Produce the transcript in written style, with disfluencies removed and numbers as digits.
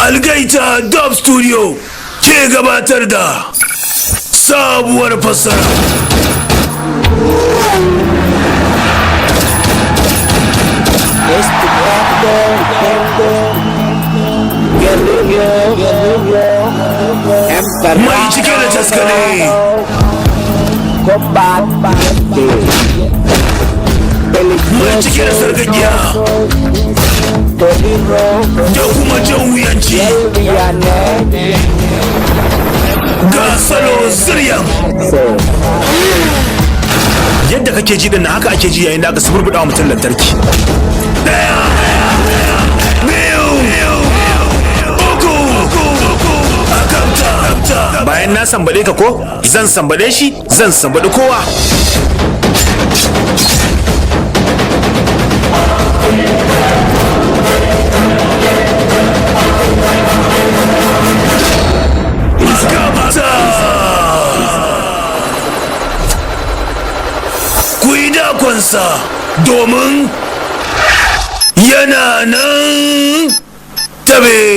Algaita Dub Studio ke gabatar da sabuwar fassara. Mai cike da taskare. Mai cike da sargagiya da kuma jan wuyanci. Ga salo ziryan. Yadda kake ji din haka ake ji yayin da aka suburbuɗa wa mutum lantarki. Daya, biyu, uku, akamta. Bayan na sambaɗe ka ko, zan sambaɗe shi, zan sambaɗi kowa. Ku yi dakonsa domin yana nan tabe.